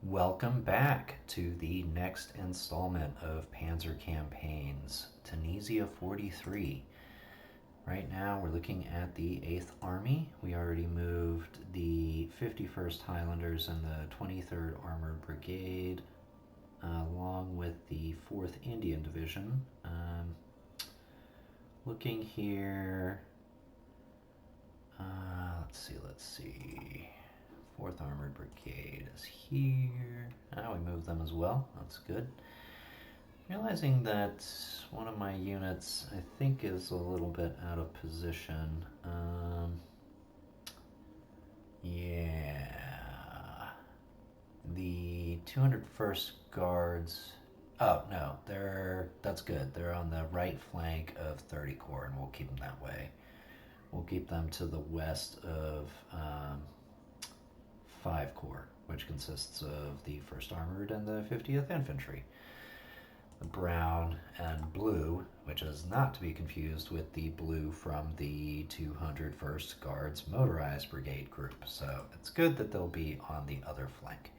Welcome back to the next installment of Panzer Campaigns, Tunisia 43. Right now we're looking at the 8th Army. We already moved the 51st Highlanders and the 23rd Armored Brigade, along with the 4th Indian Division. Looking here, let's see. 4th Armored Brigade is here. We moved them as well. That's good. Realizing that one of my units, I think, is a little bit out of position. Yeah. The 201st Guards. Oh, no, that's good. They're on the right flank of 30 Corps, and we'll keep them that way. We'll keep them to the west of 5 Corps, which consists of the 1st Armored and the 50th Infantry. The brown and blue, which is not to be confused with the blue from the 201st Guards Motorized Brigade group. So it's good that they'll be on the other flank.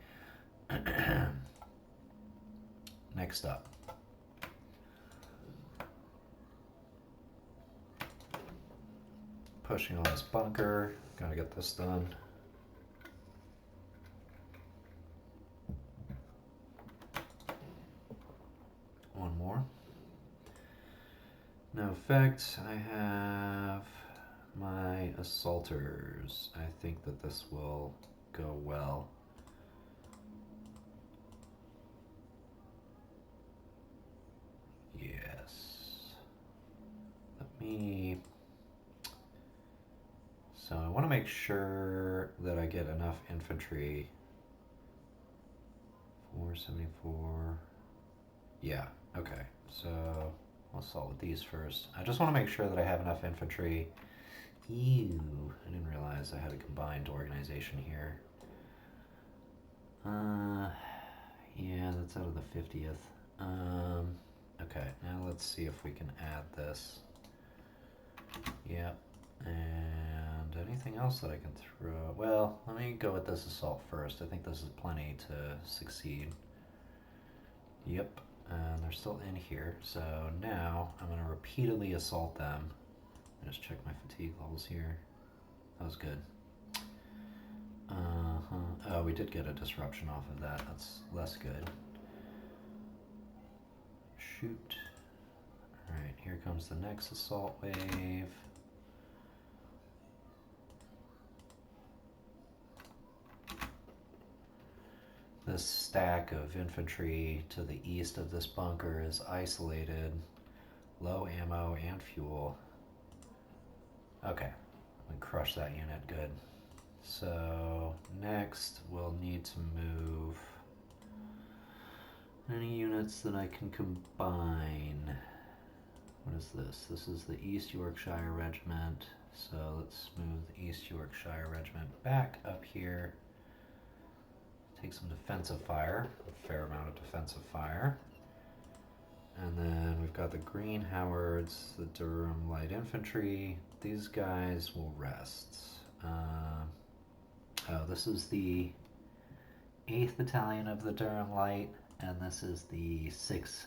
Next up. Pushing on this bunker. Gotta get this done. One more. No effect. I have my assaulters. I think that this will go well. Yes. Let me... So I want to make sure that I get enough infantry. 474. Yeah, okay. So I'll assault with these first. I just want to make sure that I have enough infantry. Ew, I didn't realize I had a combined organization here. Yeah, that's out of the 50th. Okay, now let's see if we can add this. Yep, and anything else that I can throw? Well, let me go with this assault first. I think this is plenty to succeed. Yep, and they're still in here. So now I'm going to repeatedly assault them. Just check my fatigue levels here. That was good. Oh, we did get a disruption off of that. That's less good. Shoot. Alright, here comes the next assault wave. This stack of infantry to the east of this bunker is isolated, low ammo and fuel. Okay, we crushed that unit, good. So next we'll need to move any units that I can combine. What is this? This is the East Yorkshire Regiment. So let's move the East Yorkshire Regiment back up here. Take some defensive fire, a fair amount of defensive fire. And then we've got the Green Howards, the Durham Light Infantry. These guys will rest. Oh, this is the 8th Battalion of the Durham Light, and this is the 6th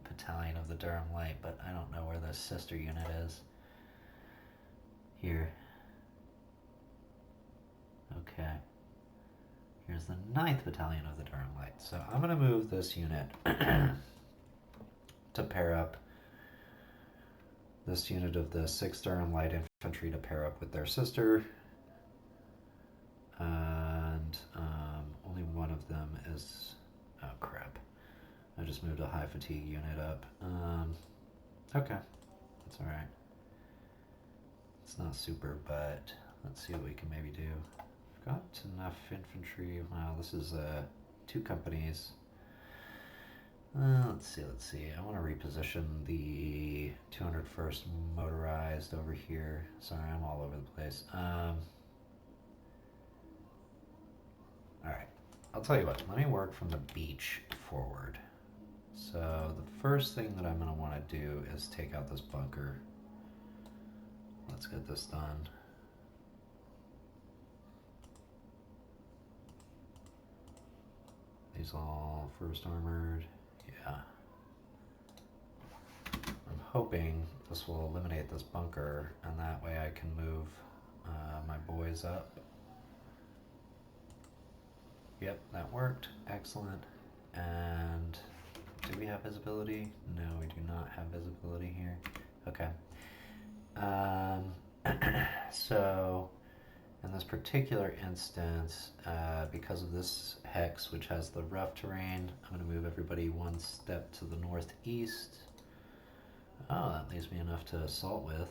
Battalion of the Durham Light, but I don't know where the sister unit is. Here. Okay. Here's the 9th Battalion of the Durham Light. So I'm going to move this unit to pair up this unit of the 6th Durham Light Infantry to pair up with their sister. And only one of them is... Oh, crap. I just moved a high fatigue unit up. Okay. That's alright. It's not super, but let's see what we can maybe do. I've got enough infantry. Wow, this is 2 companies. Let's see. I want to reposition the 201st Motorized over here. Sorry, I'm all over the place. Alright, I'll tell you what. Let me work from the beach forward. So the first thing that I'm going to want to do is take out this bunker. Let's get this done. these all first armored? Yeah. I'm hoping this will eliminate this bunker, and that way I can move my boys up. Yep, that worked. Excellent. And do we have visibility? No, we do not have visibility here. Okay. So in this particular instance, because of this hex, which has the rough terrain, I'm going to move everybody one step to the northeast. Oh, that leaves me enough to assault with.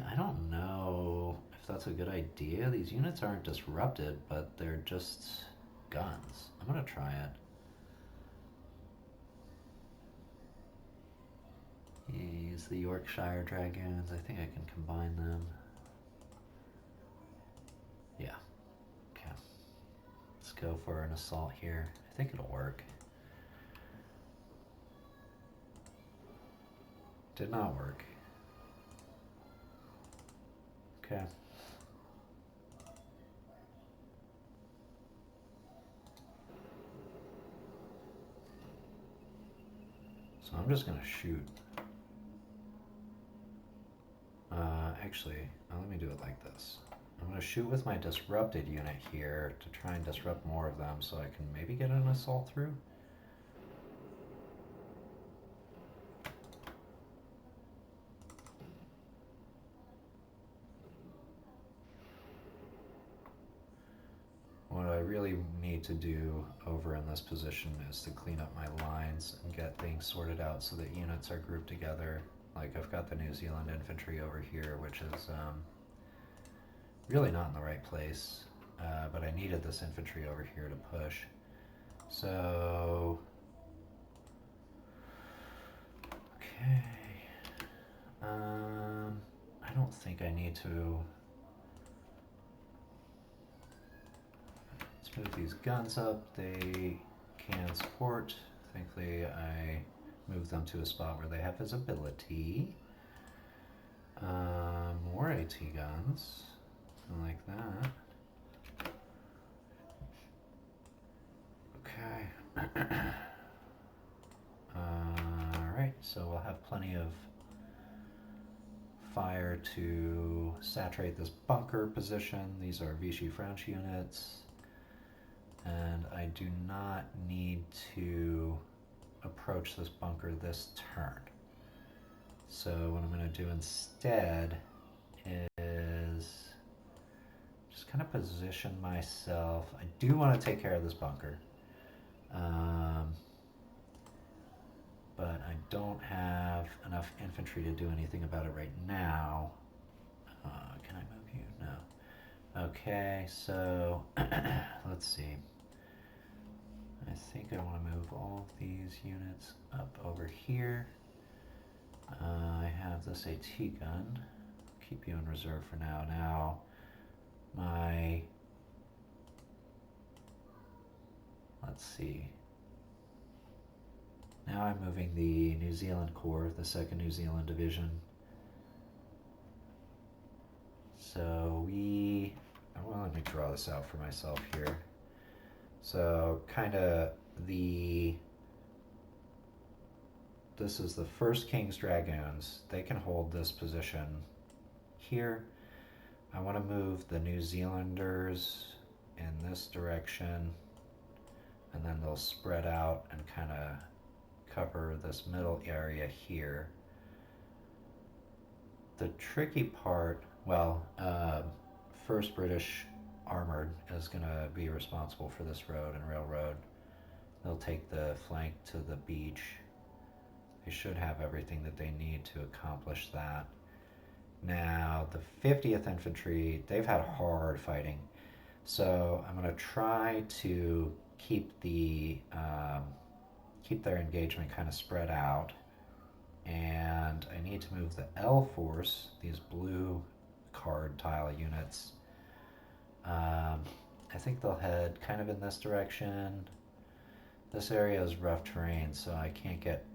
I don't know if that's a good idea. These units aren't disrupted, but they're just guns. I'm going to try it. Use the Yorkshire Dragoons. I think I can combine them. Yeah. Okay. Let's go for an assault here. I think it'll work. Did not work. Okay. So I'm just gonna shoot. Actually, let me do it like this. I'm gonna shoot with my disrupted unit here to try and disrupt more of them so I can maybe get an assault through. What I really need to do over in this position is to clean up my lines and get things sorted out so that units are grouped together. Like I've got the New Zealand infantry over here, which is really not in the right place, but I needed this infantry over here to push. So, okay. I don't think I need to. Let's move these guns up. They can support. Thankfully, I moved them to a spot where they have visibility. More AT guns. Like that. Okay. Alright, so we'll have plenty of fire to saturate this bunker position. These are Vichy French units. And I do not need to approach this bunker this turn. So what I'm going to do instead is just kind of position myself. I do want to take care of this bunker. But I don't have enough infantry to do anything about it right now. Can I move you? No. Okay, so let's see. I think I want to move all of these units up over here. I have this AT gun. Keep you in reserve for now. Now, let's see. Now I'm moving the New Zealand Corps, the 2nd New Zealand Division. So well, let me draw this out for myself here. So kind of this is the 1st King's Dragoons. They can hold this position here. I want to move the New Zealanders in this direction, and then they'll spread out and kind of cover this middle area here. The tricky part, well, 1st British Armored is going to be responsible for this road and railroad. They'll take the flank to the beach. They should have everything that they need to accomplish that. Now, the 50th Infantry, they've had hard fighting. So I'm going to try to keep their engagement kind of spread out. And I need to move the L Force, these blue card tile units. I think they'll head kind of in this direction. This area is rough terrain, so I can't get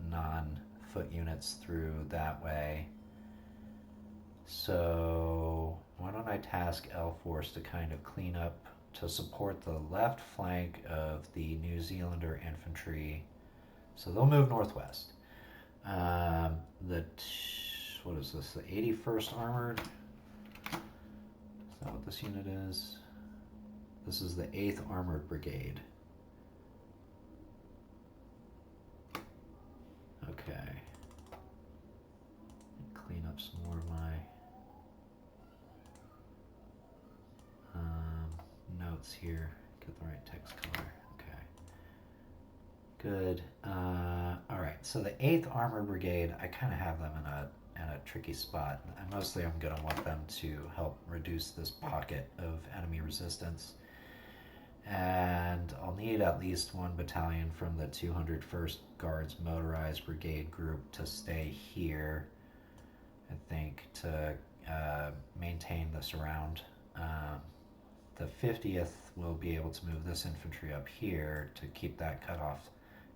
non-foot units through that way. So why don't I task L Force to kind of clean up to support the left flank of the New Zealander infantry. So they'll move northwest. What is this? The 81st Armored? Is that what this unit is? This is the 8th Armored Brigade. Okay. Clean up some more of my notes here. Get the right text color. Okay. Good. All right. So the 8th Armored Brigade, I kind of have them in a tricky spot. And mostly I'm going to want them to help reduce this pocket of enemy resistance. And I'll need at least one battalion from the 201st Guards Motorized Brigade group to stay here, I think, to maintain this around. The 50th will be able to move this infantry up here to keep that cutoff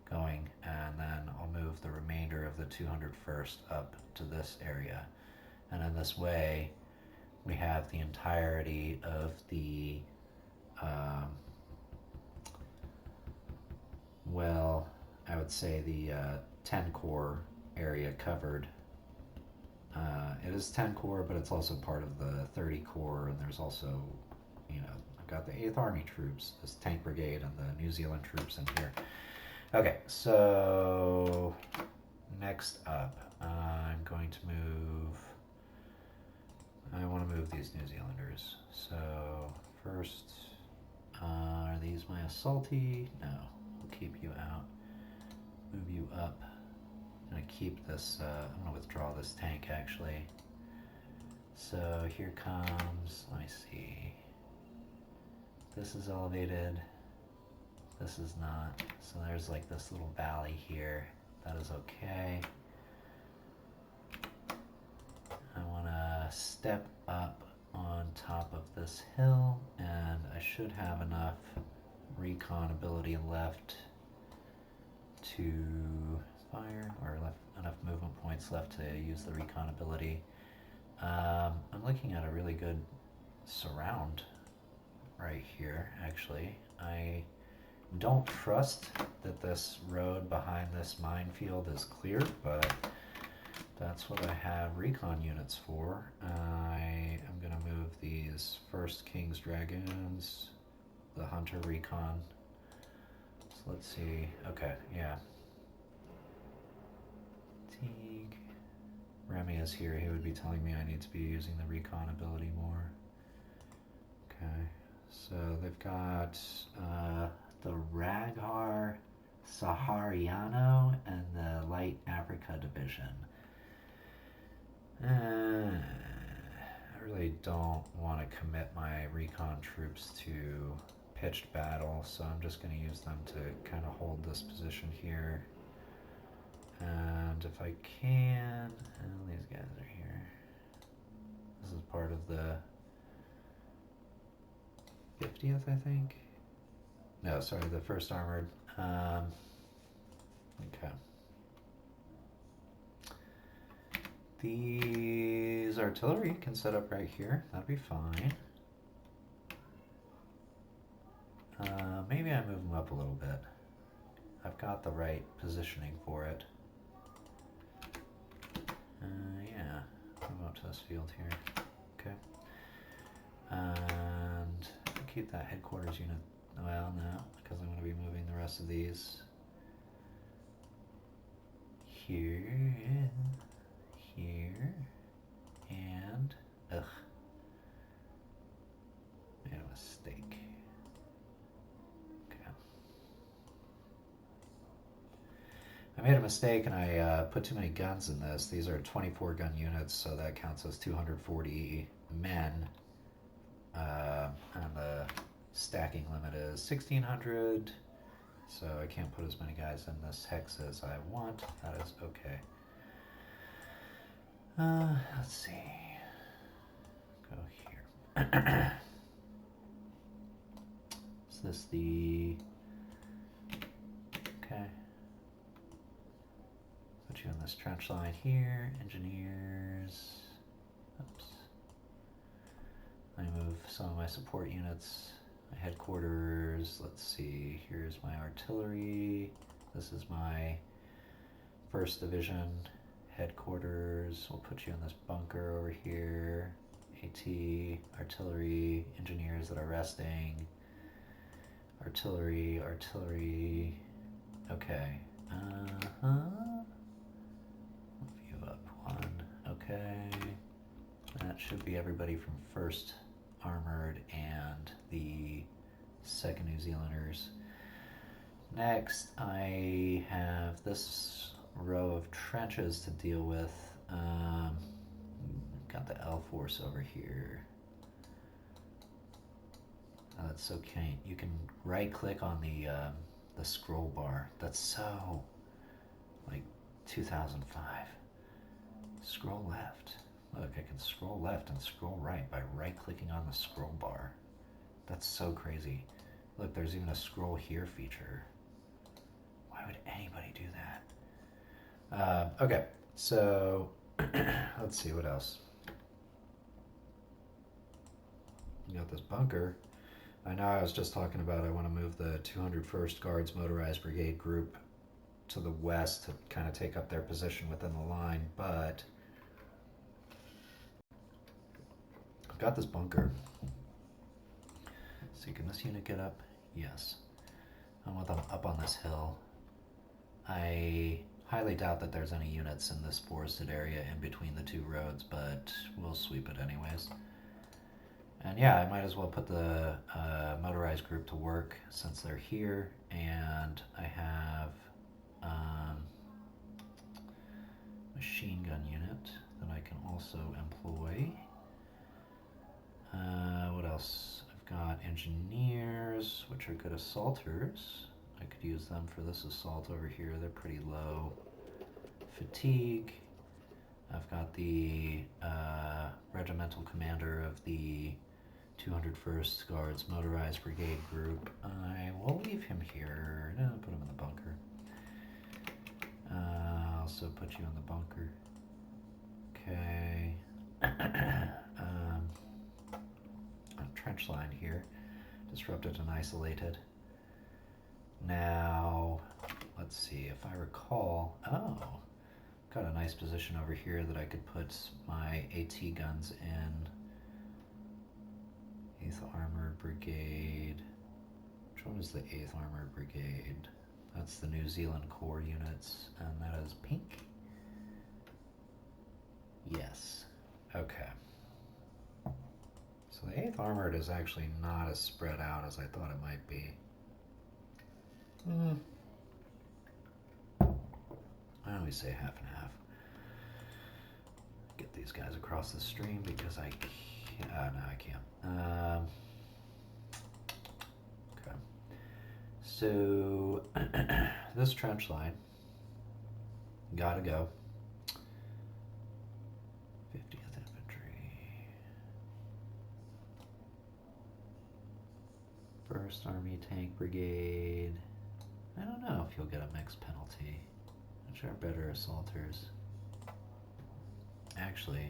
going, and then I'll move the remainder of the 201st up to this area. And in this way, we have the entirety of the well, I would say the 10 Corps area covered. It is 10 Corps, but it's also part of the 30 Corps, and there's also, I've got the 8th Army troops, this tank brigade, and the New Zealand troops in here. Okay, so next up, I'm going to move, I want to move these New Zealanders. So first, are these my assaulty? No. Keep you out, move you up. I'm gonna keep this, I'm gonna withdraw this tank actually. So here comes, let me see. This is elevated, this is not. So there's like this little valley here, that is okay. I wanna step up on top of this hill, and I should have enough recon ability left to fire, or enough movement points left to use the recon ability. I'm looking at a really good surround right here, actually. I don't trust that this road behind this minefield is clear, but that's what I have recon units for. I am going to move these 1st King's Dragoons, the Hunter recon. So let's see. Okay, yeah. Teague. Remy is here. He would be telling me I need to be using the recon ability more. Okay, so they've got the Raghar Sahariano and the Light Africa Division. I really don't want to commit my recon troops to pitched battle, so I'm just going to use them to kind of hold this position here. And if I can, and these guys are here. This is part of the 50th, I think. No, sorry, the 1st Armored. Okay. These artillery can set up right here. That'd be fine. Maybe I move them up a little bit. I've got the right positioning for it. Yeah, move up to this field here. Okay. And keep that headquarters unit. Well, no, because I'm going to be moving the rest of these here, here, and made a mistake. Okay. I made a mistake and I put too many guns in this. These are 24 gun units, so that counts as 240 men. And the stacking limit is 1600, so I can't put as many guys in this hex as I want. That is okay. Let's see. Go here. Is this the... Okay. Put you in this trench line here. Engineers. Oops. I move some of my support units My headquarters, let's see, here's my artillery. This is my 1st Division headquarters. We'll put you in this bunker over here. AT, artillery, engineers that are resting. Artillery, artillery. Okay. View up 1. Okay. That should be everybody from 1st Armored and the 2nd New Zealanders. Next, I have this row of trenches to deal with. Got the L Force over here. Oh, that's so quaint. You can right-click on the scroll bar. That's so like 2005. Scroll left. Look, I can scroll left and scroll right by right-clicking on the scroll bar. That's so crazy. Look, there's even a scroll here feature. Why would anybody do that? Okay, so let's see what else. You got this bunker. I know I was just talking about I want to move the 201st Guards Motorized Brigade group to the west to kind of take up their position within the line, but I've got this bunker. So can this unit get up? Yes. I want them up on this hill. I highly doubt that there's any units in this forested area in between the 2 roads, but we'll sweep it anyways. And yeah, I might as well put the motorized group to work since they're here, and I have machine gun unit that I can also employ. What else? I've got engineers, which are good assaulters. I could use them for this assault over here. They're pretty low fatigue. I've got the regimental commander of the 201st Guards Motorized Brigade group. I will leave him here. No, put him in the bunker. I'll also put you in the bunker. Okay. Trench line here. Disrupted and isolated. Now, let's see, if I recall, got a nice position over here that I could put my AT guns in. 8th Armored Brigade. Which one is the 8th Armored Brigade? That's the New Zealand Corps units, and that is pink. Yes. Okay. So the 8th Armored is actually not as spread out as I thought it might be. I always say half and half. Get these guys across the stream because I can't. No, I can't. Okay. So this trench line gotta go. 50th Infantry. 1st Army Tank Brigade. I don't know if you'll get a mixed penalty. Which are better assaulters? Actually,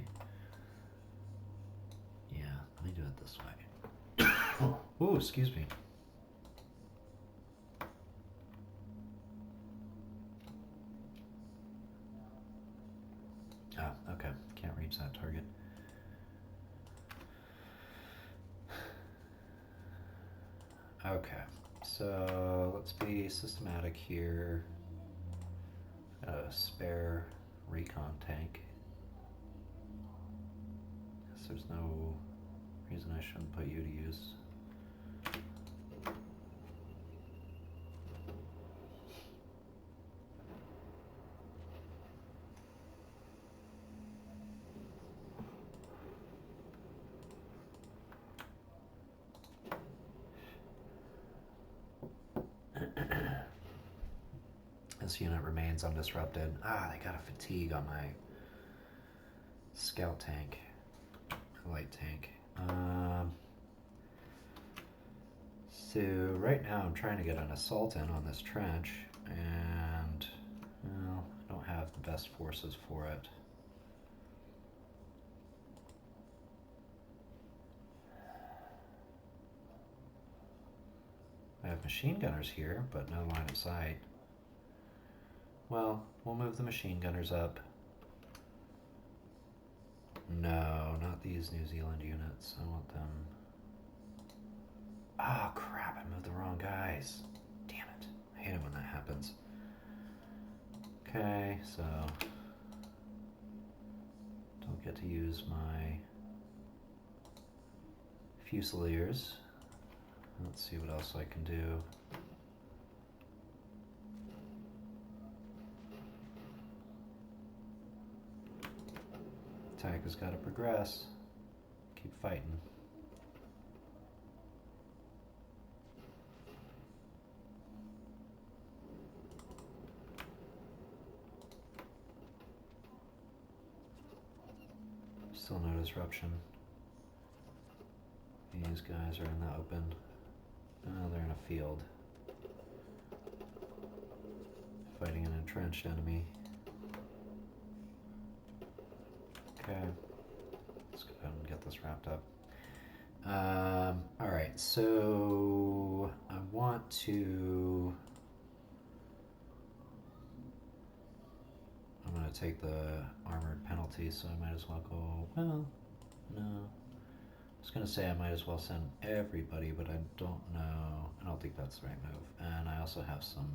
yeah, let me do it this way. Ooh, excuse me. Oh, okay. Can't reach that target. Okay, so let's be systematic here. A spare recon tank. Guess there's no reason I shouldn't put you to use. This unit remains undisrupted. Ah, they got a fatigue on my scout tank, light tank. So right now I'm trying to get an assault in on this trench, and well, I don't have the best forces for it. have machine gunners here, but no line of sight. Well, we'll move the machine gunners up. No, not these New Zealand units. I want them... Oh, crap, I moved the wrong guys. Damn it. I hate it when that happens. Okay, so... Don't get to use my Fusiliers. Let's see what else I can do. Attack has got to progress. Keep fighting. Still no disruption. These guys are in the open. Oh, they're in a field. Fighting an entrenched enemy. Okay. Let's go ahead and get this wrapped up. Alright, so I want to... I'm going to take the armored penalty, so I might as well go... Well, no. I was going to say I might as well send everybody, but I don't know. I don't think that's the right move. And I also have some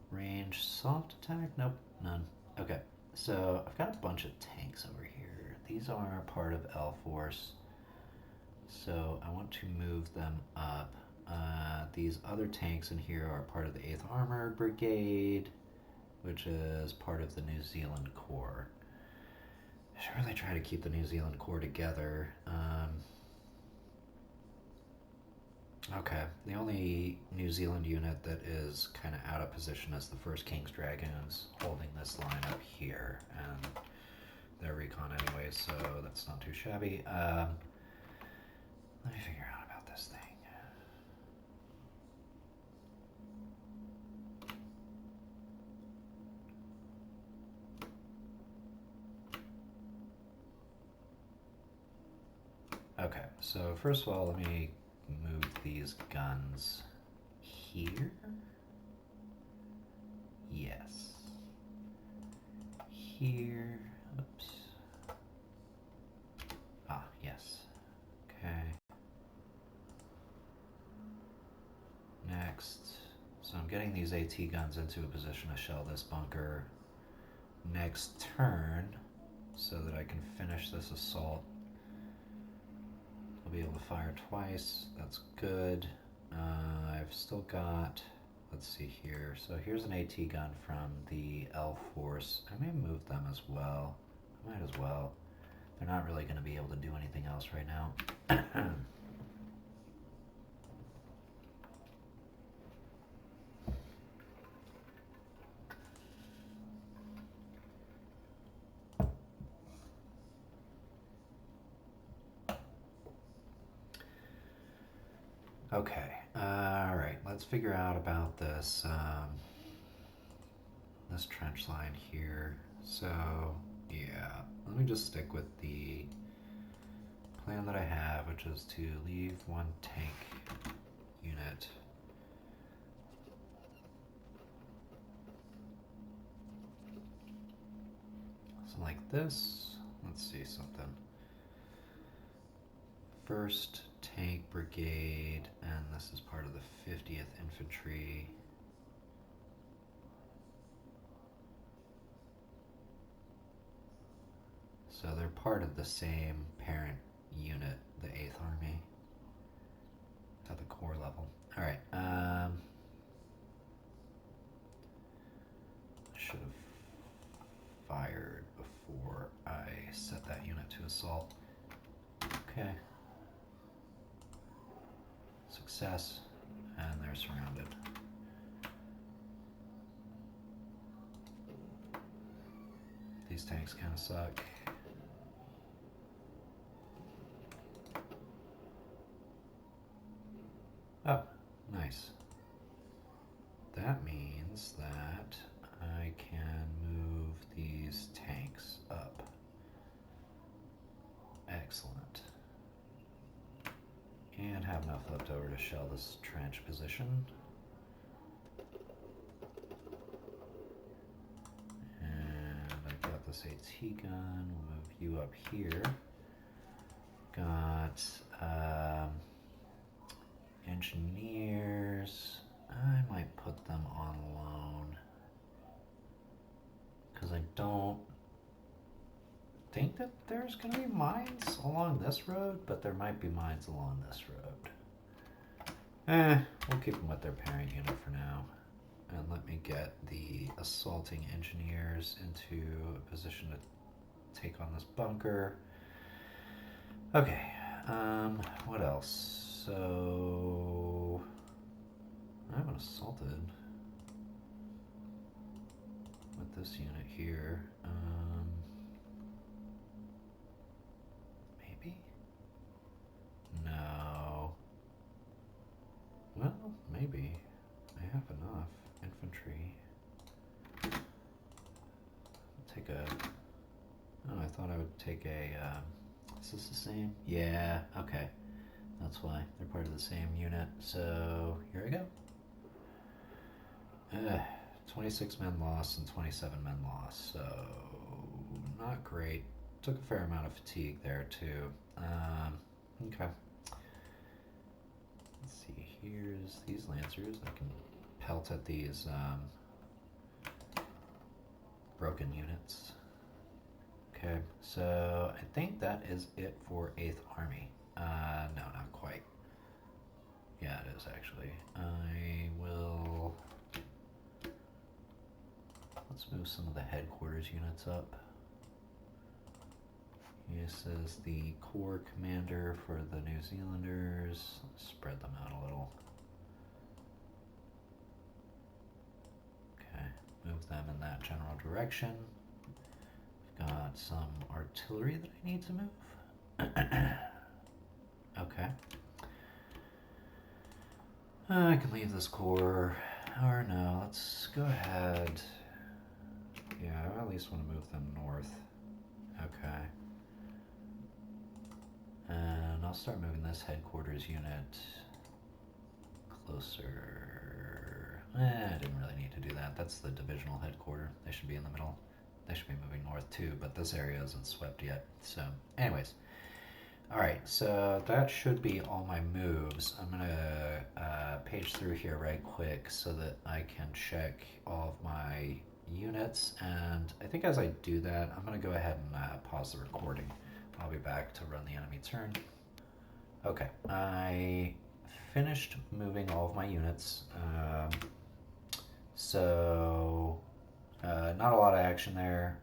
range soft attack. Nope, none. Okay, so I've got a bunch of tanks over here. These are part of L Force, so I want to move them up. These other tanks in here are part of the 8th Armored Brigade, which is part of the New Zealand Corps. I should really try to keep the New Zealand Corps together. Okay, the only New Zealand unit that is kind of out of position is the 1st King's Dragoons, holding this line up here, and they're recon anyway, so that's not too shabby. Let me figure out about this thing. Okay, so first of all, let me move these guns here. Yes. Here. Oops. Ah, yes. Okay. Next. So I'm getting these AT guns into a position to shell this bunker next turn so that I can finish this assault. I'll be able to fire twice. That's good. I've still got, let's see here. So here's an AT gun from the L Force. I may move them as well. I might as well. They're not really going to be able to do anything else right now. Okay, alright, let's figure out about this, this trench line here. So, yeah, let me just stick with the plan that I have, which is to leave one tank unit so like this. Let's see something. 1st Tank Brigade, and this is part of the 50th Infantry. So they're part of the same parent unit, the 8th Army, at the Corps level. Alright, I should have fired before I set that unit to assault. Okay. Success, and they're surrounded. These tanks kind of suck. Oh, nice. That means that I can move these tanks up. Excellent. And have enough left over to shell this trench position. And I got this AT gun. We'll move you up here. Got engineers. I might put them on loan because I don't think that there's going to be mines along this road, but there might be mines along this road. We'll keep them with their parent unit for now. And let me get the assaulting engineers into a position to take on this bunker. Okay, what else? So, I haven't assaulted with this unit here. Maybe? No. Well, maybe. I have enough infantry. Take a... Oh, I thought I would take a... Is this the same? Yeah, okay. That's why. They're part of the same unit. So, here we go. 26 men lost and 27 men lost. So, not great. Took a fair amount of fatigue there, too. Okay. Let's see. Here's these Lancers. I can pelt at these broken units. Okay, so I think that is it for 8th Army. No, not quite. Yeah, it is actually. I will... Let's move some of the headquarters units up. This is the Corps Commander for the New Zealanders. Let's spread them out a little. Okay, move them in that general direction. Got some artillery that I need to move. Okay. I can leave this corps, or no, let's go ahead. Yeah, I at least want to move them north. Okay. And I'll start moving this headquarters unit closer. I didn't really need to do that. That's the divisional headquarters. They should be in the middle. They should be moving north too, but this area isn't swept yet. So, anyways. Alright, so that should be all my moves. I'm going to page through here right quick so that I can check all of my units. And I think as I do that, I'm going to go ahead and pause the recording. I'll be back to run the enemy turn. Okay, I finished moving all of my units. Not a lot of action there.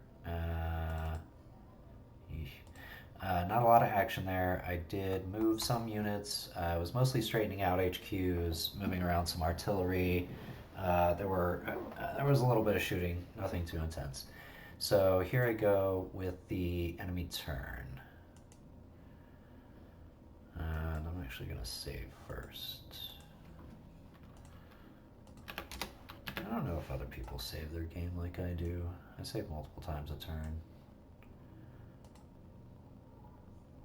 Not a lot of action there. I did move some units. I was mostly straightening out HQs, moving around some artillery. There was a little bit of shooting, nothing too intense. So here I go with the enemy turn. And I'm actually going to save first. I don't know if other people save their game like I do. I save multiple times a turn.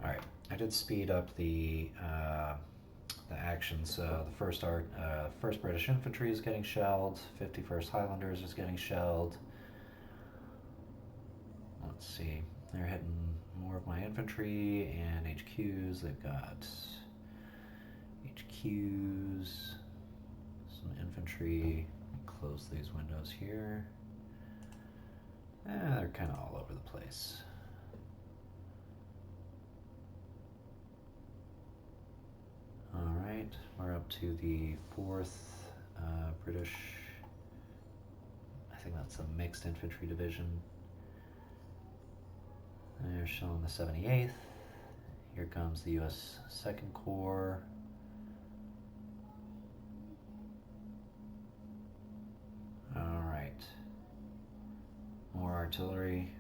Alright, I did speed up the action. So the first British infantry is getting shelled. 51st Highlanders is getting shelled. Let's see, they're hitting more of my infantry and HQs. They've got HQs, some infantry. Close these windows here. They're kind of all over the place. Alright, we're up to the 4th British, I think that's a mixed infantry division. They're showing the 78th. Here comes the US 2nd Corps. Alright, more artillery.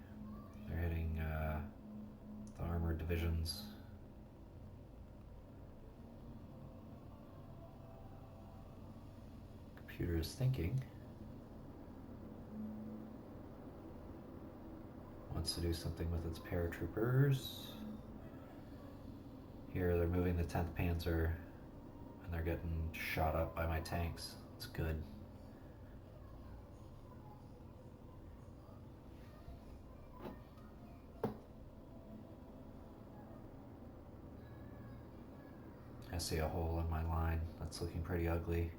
They're hitting the armored divisions. Computer is thinking. Wants to do something with its paratroopers. Here they're moving the 10th Panzer and they're getting shot up by my tanks. It's good. I see a hole in my line. That's looking pretty ugly.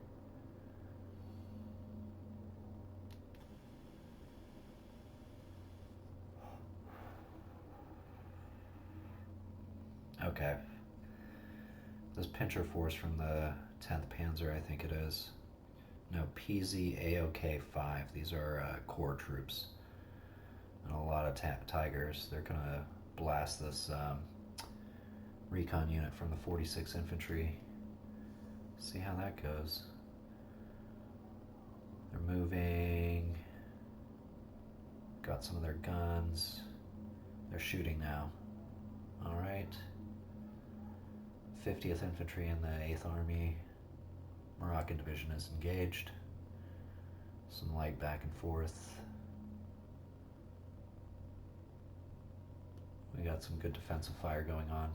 Okay. This pincher force from the 10th Panzer, I think it is. No, PZ-AOK 5. These are corps troops. And a lot of Tigers. They're going to blast this recon unit from the 46th Infantry. See how that goes. They're moving. Got some of their guns. They're shooting now. Alright. 50th Infantry and the 8th Army. Moroccan Division is engaged. Some light back and forth. We got some good defensive fire going on.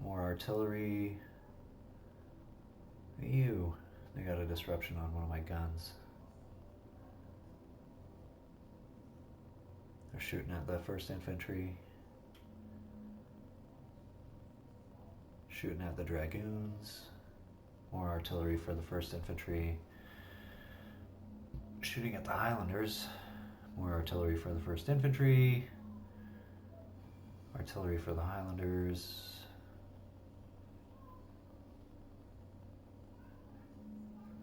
More artillery. Ew. They got a disruption on one of my guns. They're shooting at the 1st Infantry. Shooting at the Dragoons. More artillery for the 1st Infantry. Shooting at the Highlanders. More artillery for the 1st Infantry. Artillery for the Highlanders.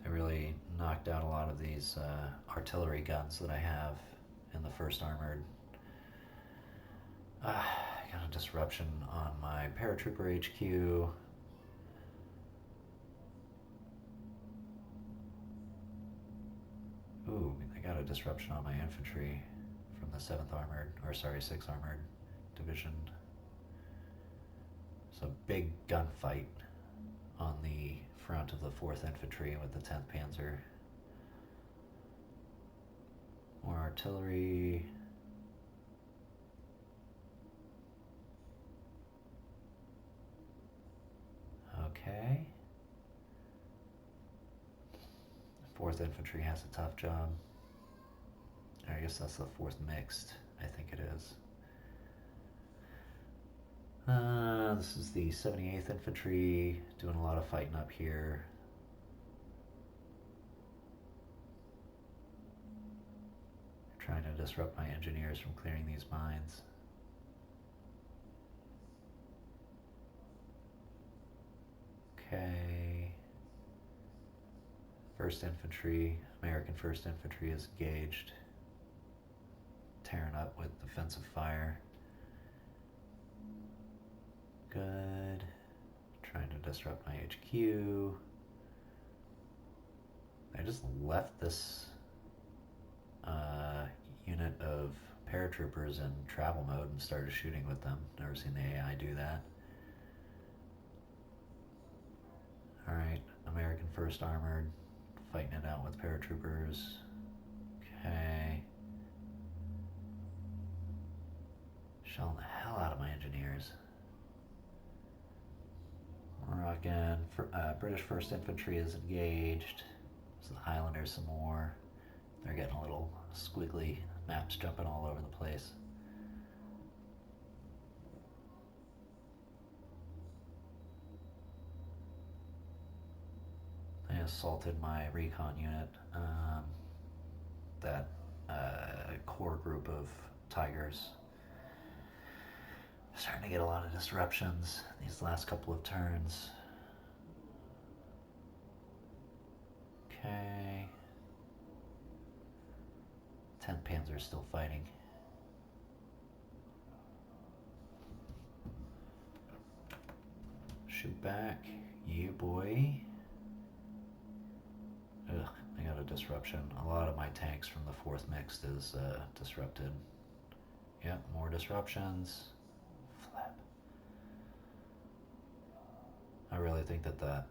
They really knocked out a lot of these artillery guns that I have in the 1st Armored. I got a disruption on my paratrooper HQ. Ooh, I got a disruption on my infantry from the 7th Armored, or sorry, 6th Armored Division. It's a big gunfight on the front of the 4th Infantry with the 10th Panzer. More artillery. Okay. 4th Infantry has a tough job. I guess that's the 4th Mixed, I think it is. This is the 78th Infantry, doing a lot of fighting up here. Trying to disrupt my engineers from clearing these mines. Okay. 1st Infantry, American 1st Infantry is engaged. Tearing up with defensive fire. Good. Trying to disrupt my HQ. I just left this unit of paratroopers in travel mode and started shooting with them. Never seen the AI do that. Alright, American 1st Armored, fighting it out with paratroopers. Okay. Shelling the hell out of my engineers. Moroccan, British 1st Infantry is engaged. So the Highlanders some more. They're getting a little squiggly, maps jumping all over the place. I assaulted my recon unit. That core group of Tigers. Starting to get a lot of disruptions these last couple of turns. Okay. 10th Panzer is still fighting. Shoot back. Yeah, boy. Ugh, I got a disruption. A lot of my tanks from the 4th Mixed is disrupted. Yep, more disruptions. Flip. I really think that the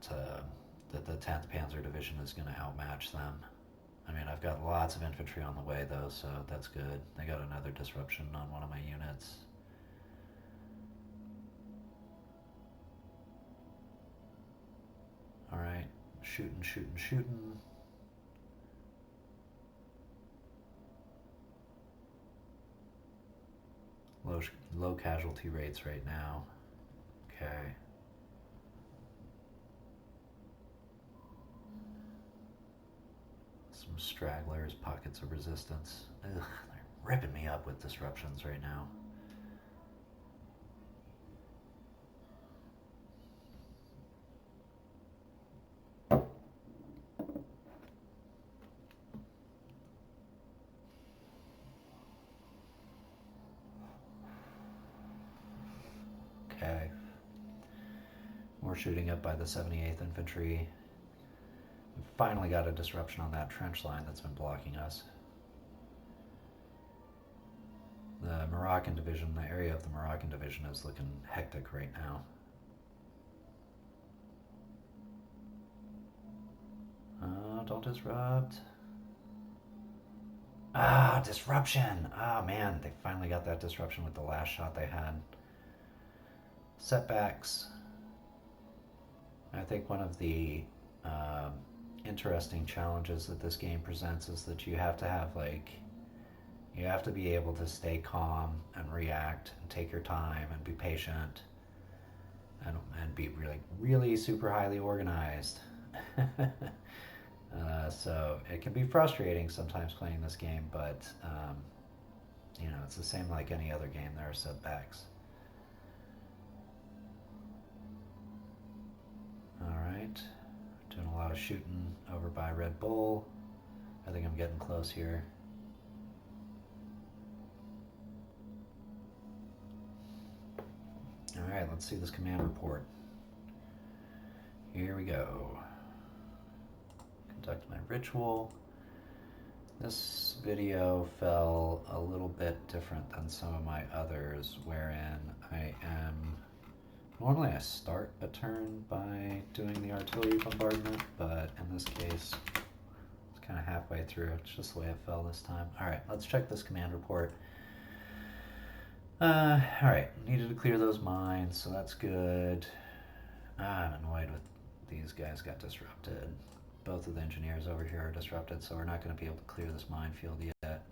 10th Panzer Division is going to outmatch them. I mean, I've got lots of infantry on the way, though, so that's good. They got another disruption on one of my units. Shooting, shooting, shooting. Low casualty rates right now. Okay. Some stragglers, pockets of resistance. Ugh, they're ripping me up with disruptions right now. Okay. We're shooting up by the 78th Infantry. We finally got a disruption on that trench line that's been blocking us. The Moroccan division, the area of the Moroccan division is looking hectic right now. Don't disrupt. Ah, disruption! Ah, man, they finally got that disruption with the last shot they had. Setbacks. I think one of the interesting challenges that this game presents is that you have to have you have to be able to stay calm and react and take your time and be patient and be really, really super highly organized. So it can be frustrating sometimes playing this game, but it's the same like any other game. There are setbacks. Alright, doing a lot of shooting over by Red Bull. I think I'm getting close here. Alright, let's see this command report. Here we go. Conduct my ritual. This video fell a little bit different than some of my others, wherein normally I start a turn by doing the artillery bombardment, but in this case, it's kind of halfway through. It's just the way it fell this time. Alright, let's check this command report. Alright, needed to clear those mines, so that's good. I'm annoyed with these guys got disrupted. Both of the engineers over here are disrupted, so we're not going to be able to clear this minefield yet.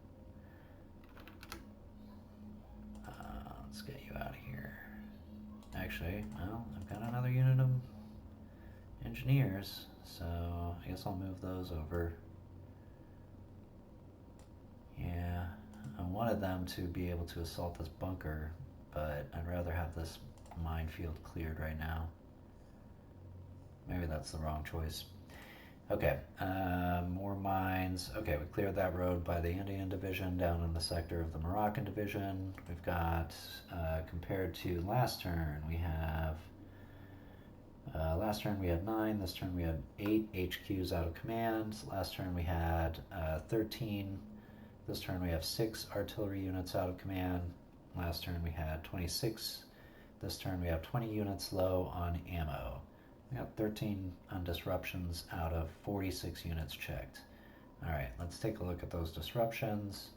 Let's get you out of here. Actually, well, I've got another unit of engineers, so I guess I'll move those over. Yeah, I wanted them to be able to assault this bunker, but I'd rather have this minefield cleared right now. Maybe that's the wrong choice. Okay, more mines. Okay, we cleared that road by the Indian division down in the sector of the Moroccan division. We've got, compared to last turn, we have, last turn we had 9, this turn we had 8 HQs out of command. Last turn we had 13, this turn we have 6 artillery units out of command. Last turn we had 26, this turn we have 20 units low on ammo. We got 13 on disruptions out of 46 units checked. Alright, let's take a look at those disruptions.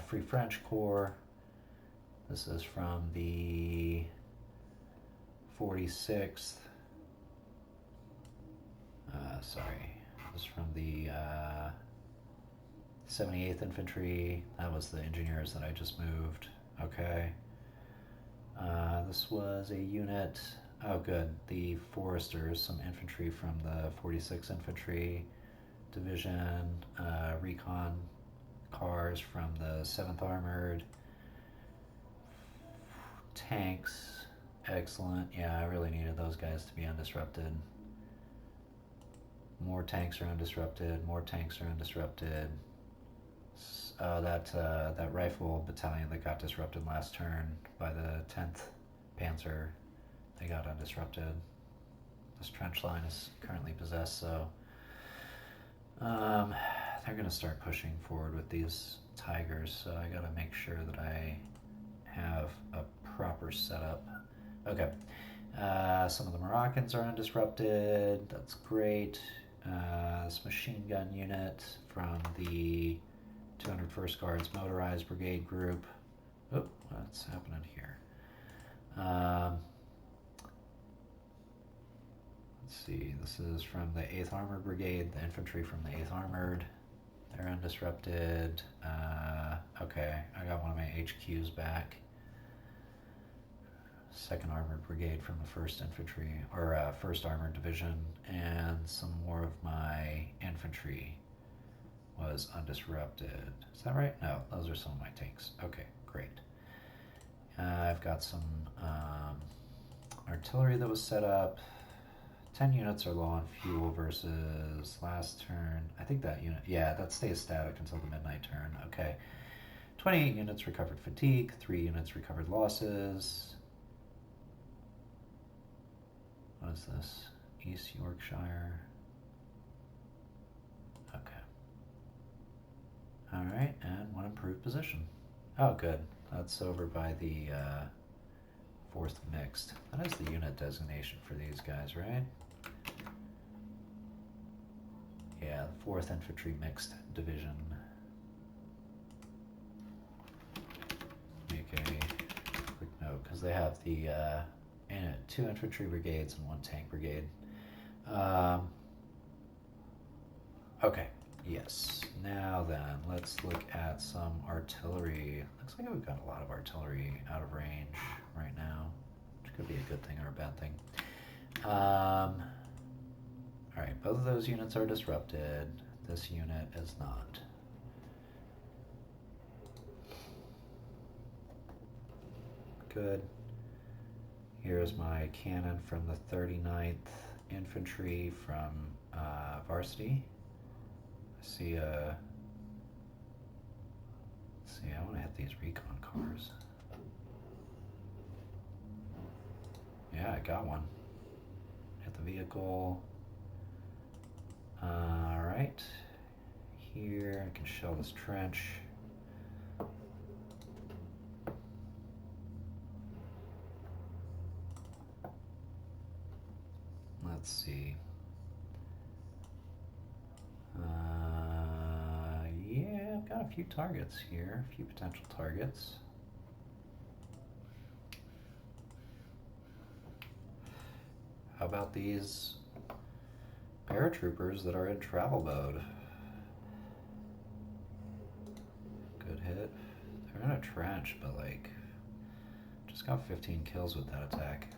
Free French Corps. This is from the 46th. This is from the 78th Infantry. That was the engineers that I just moved. Okay. This was a unit. Oh, good. The Foresters, some infantry from the 46th Infantry Division, recon cars from the 7th Armored, tanks, excellent. Yeah, I really needed those guys to be undisrupted. More tanks are undisrupted, more tanks are undisrupted. That rifle battalion that got disrupted last turn by the 10th Panzer, they got undisrupted. This trench line is currently possessed, so they're going to start pushing forward with these Tigers, so I got to make sure that I have a proper setup. Okay, some of the Moroccans are undisrupted, that's great. This machine gun unit from the 201st Guards Motorized Brigade Group. Oh, what's happening here? Let's Let's see, this is from the 8th Armored Brigade, the infantry from the 8th Armored. They're undisrupted. Okay, I got one of my HQs back. 2nd Armored Brigade from the 1st Infantry, or 1st Armored Division, and some more of my infantry was undisrupted. Is that right? No, those are some of my tanks. Okay, great. I've got some artillery that was set up. 10 units are low on fuel versus last turn. I think that unit, yeah, that stays static until the midnight turn. Okay. 28 units recovered fatigue, 3 units recovered losses. What is this? East Yorkshire. Okay. Alright, and 1 improved position. Oh, good. That's over by the 4th Mixed. That is the unit designation for these guys, right? Yeah, the 4th Infantry Mixed Division. Make a quick note, because they have the 2 infantry brigades and 1 tank brigade. Okay, yes. Now then, let's look at some artillery. Looks like we've got a lot of artillery out of range right now, which could be a good thing or a bad thing. Alright, both of those units are disrupted. This unit is not. Good. Here's my cannon from the 39th Infantry from Varsity. I see let's see, I want to hit these recon cars. Yeah, I got one. Hit the vehicle. Alright. Here, I can shell this trench. Let's see. Yeah, I've got a few targets here, a few potential targets. How about these paratroopers that are in travel mode? Good hit. They're in a trench, but like, just got 15 kills with that attack.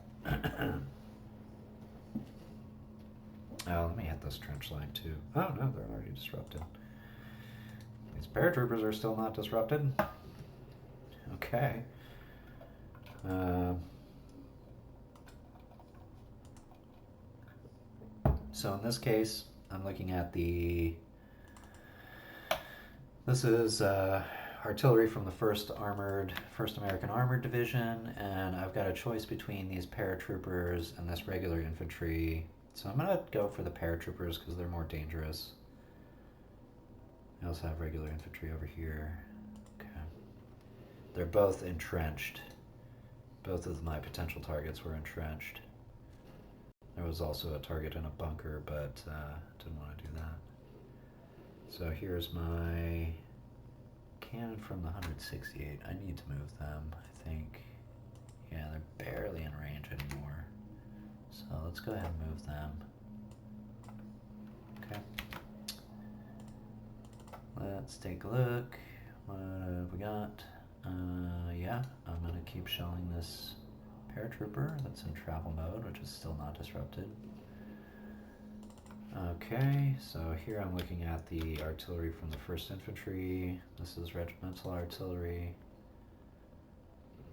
Oh, let me hit this trench line too. Oh no, they're already disrupted. These paratroopers are still not disrupted. Okay. So in this case, I'm looking at the... This is artillery from the 1st American Armored Division, and I've got a choice between these paratroopers and this regular infantry. So I'm going to go for the paratroopers because they're more dangerous. I also have regular infantry over here. Okay. They're both entrenched. Both of my potential targets were entrenched. There was also a target in a bunker, but didn't want to do that. So here's my cannon from the 168. I need to move them, I think. Yeah, they're barely in range anymore. So let's go ahead and move them. Okay. Let's take a look. What have we got? Yeah, I'm going to keep shelling this paratrooper that's in travel mode, which is still not disrupted. Okay, so here I'm looking at the artillery from the 1st Infantry. This is regimental artillery.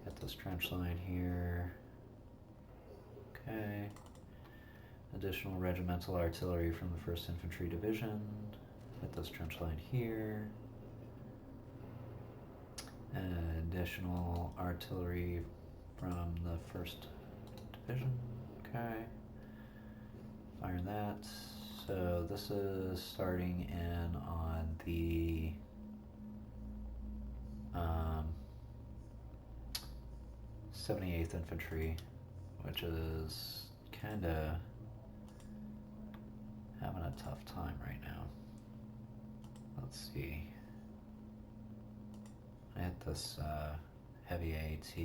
Get this trench line here. Okay. Additional regimental artillery from the 1st Infantry Division. Hit this trench line here. Additional artillery from the 1st Division. Okay. Fire that. So this is starting in on the 78th Infantry, which is kind of having a tough time right now. Let's see. I hit this heavy AT.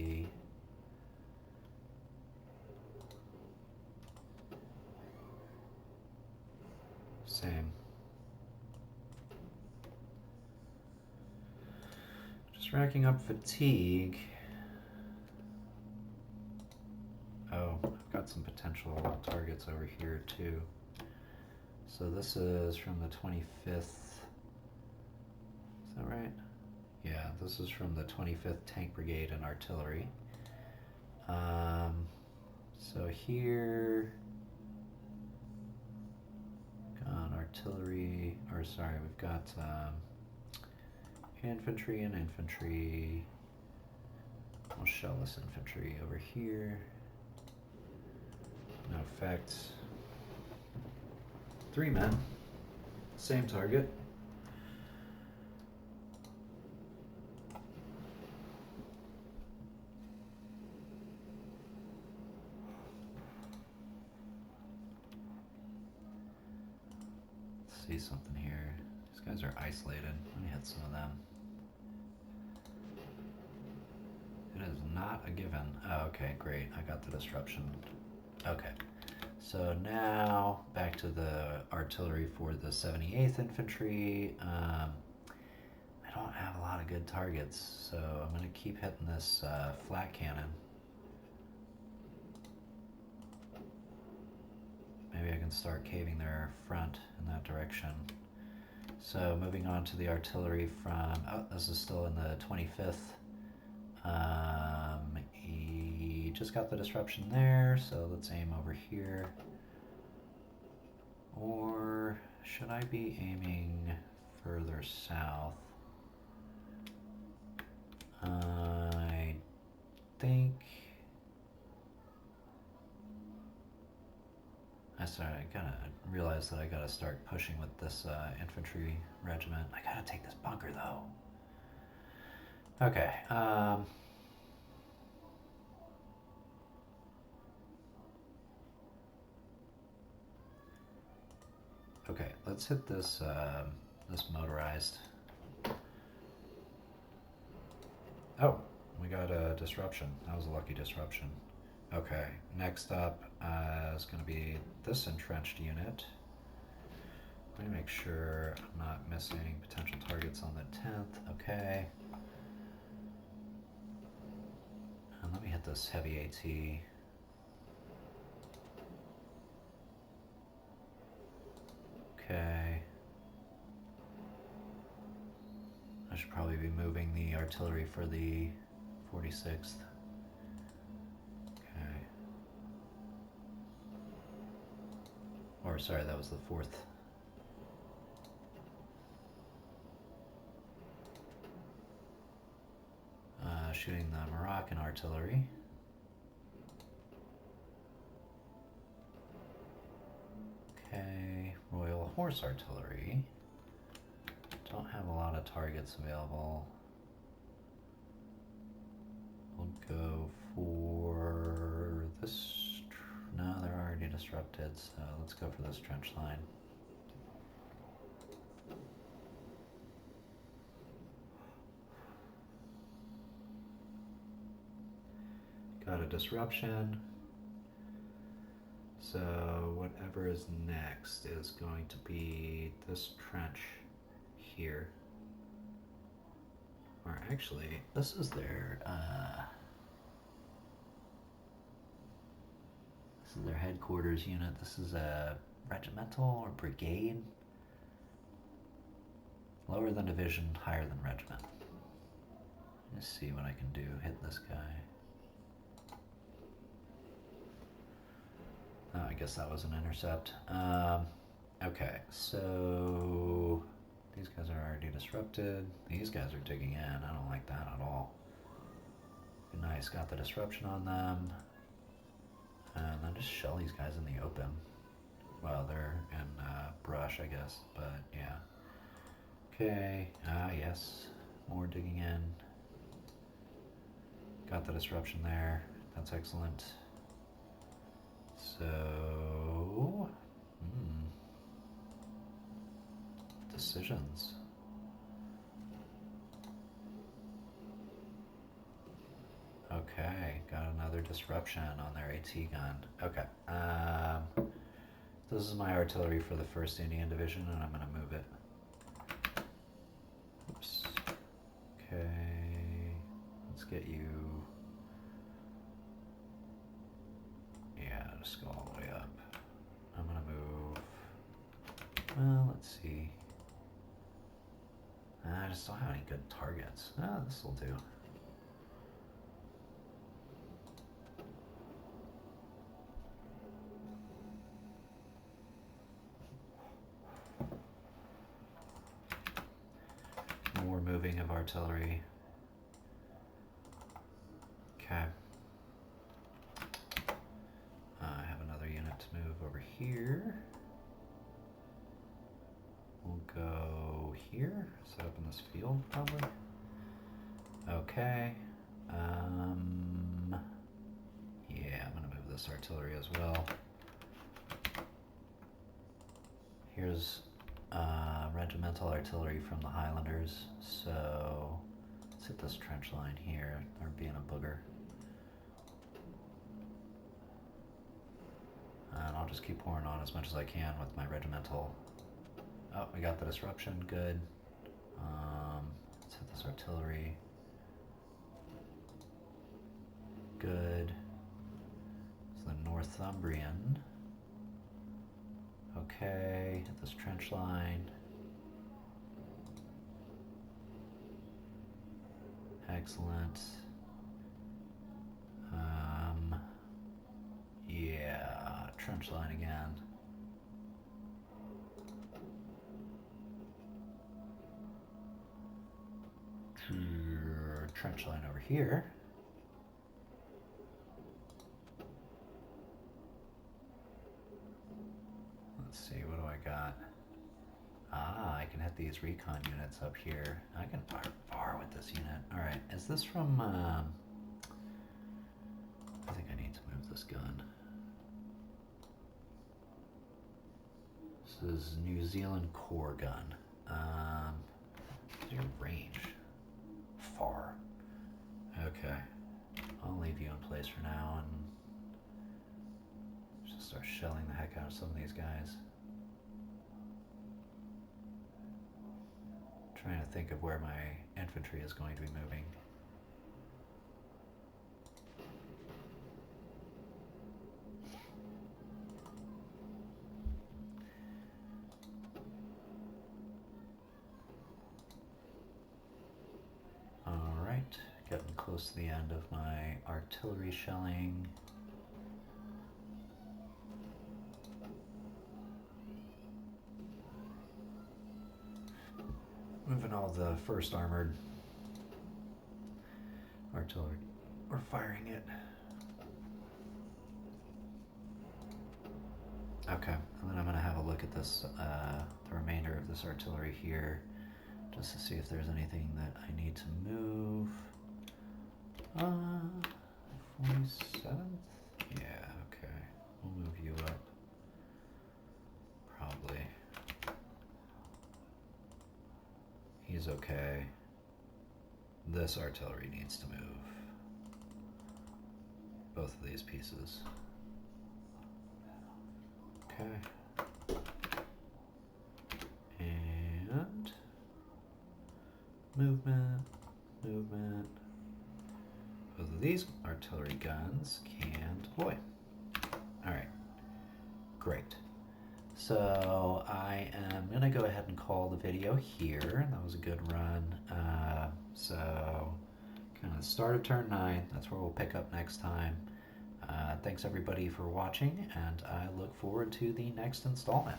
same. Just racking up fatigue. Oh, I've got some potential targets over here too. So this is from the 25th. Is that right? Yeah, this is from the 25th Tank Brigade and Artillery. So here, got artillery, or sorry, we've got infantry and infantry. We'll shell this infantry over here. No effect. 3 men. Same target. Let's see something here. These guys are isolated. Let me hit some of them. It is not a given. Oh, okay, great. I got the disruption. Okay. So now back to the artillery for the 78th Infantry. I don't have a lot of good targets, so I'm going to keep hitting this flat cannon. Maybe I can start caving their front in that direction. So moving on to the artillery from, oh, this is still in the 25th. He just got the disruption there, so let's aim over here. Or should I be aiming further south? I think... I gotta realize that I gotta start pushing with this infantry regiment. I gotta take this bunker though. Okay. Okay, let's hit this this motorized. Oh, we got a disruption. That was a lucky disruption. Okay, next up is going to be this entrenched unit. Let me make sure I'm not missing potential targets on the 10th. Okay. And let me hit this heavy AT. Okay. I should probably be moving the artillery for the 46th. Okay. Or sorry, that was the 4th. Shooting the Moroccan artillery. Okay, Royal Horse Artillery. Don't have a lot of targets available. We'll go for this. No, they're already disrupted, so let's go for this trench line. Got a disruption. So whatever is next is going to be this trench here. Or actually, this is their headquarters unit. This is a regimental or brigade. Lower than division, higher than regiment. Let's see what I can do. Hit this guy. Oh, I guess that was an intercept. Okay, so these guys are already disrupted. These guys are digging in. I don't like that at all. Nice, got the disruption on them. And then just shell these guys in the open. Well, they're in brush, I guess, but yeah. Okay, yes, more digging in. Got the disruption there. That's excellent. So, decisions. Okay, got another disruption on their AT gun. Okay, this is my artillery for the 1st Indian Division, and I'm going to move it. Oops. Okay, let's get you. Yeah, just go all the way up. I'm going to move. Well, let's see. I just don't have any good targets. Ah, this will do. More moving of artillery. Okay. I have another unit to move over here. We'll go here, set up in this field probably. Okay. Yeah, I'm gonna move this artillery as well. Here's regimental artillery from the Highlanders, so let's hit this trench line here. They're being a booger. And I'll just keep pouring on as much as I can with my regimental. Oh, we got the disruption, good. Let's hit this artillery. Good. It's the Northumbrian. Okay, hit this trench line. Excellent. Yeah, trench line again. Trench line over here. Let's see, what do I got? Ah, I can hit these recon units up here. I can fire far with this unit. Alright, is this from, I think I need to move this gun. This is New Zealand Corps gun. What's your range? Far. Okay. I'll leave you in place for now and just start shelling the heck out of some of these guys. Trying to think of where my infantry is going to be moving. Alright, getting close to the end of my artillery shelling. Moving all the 1st Armored artillery. We're firing it. Okay, and then I'm going to have a look at this, the remainder of this artillery here, just to see if there's anything that I need to move. 47th? Yeah, okay. We'll move you up. Probably. He's okay. This artillery needs to move. Both of these pieces. Okay. And movement, movement. Both of these artillery guns can deploy. Alright. Great. So I am going to go ahead and call the video here. That was a good run. So kind of the start of turn 9. That's where we'll pick up next time. Thanks everybody for watching, and I look forward to the next installment.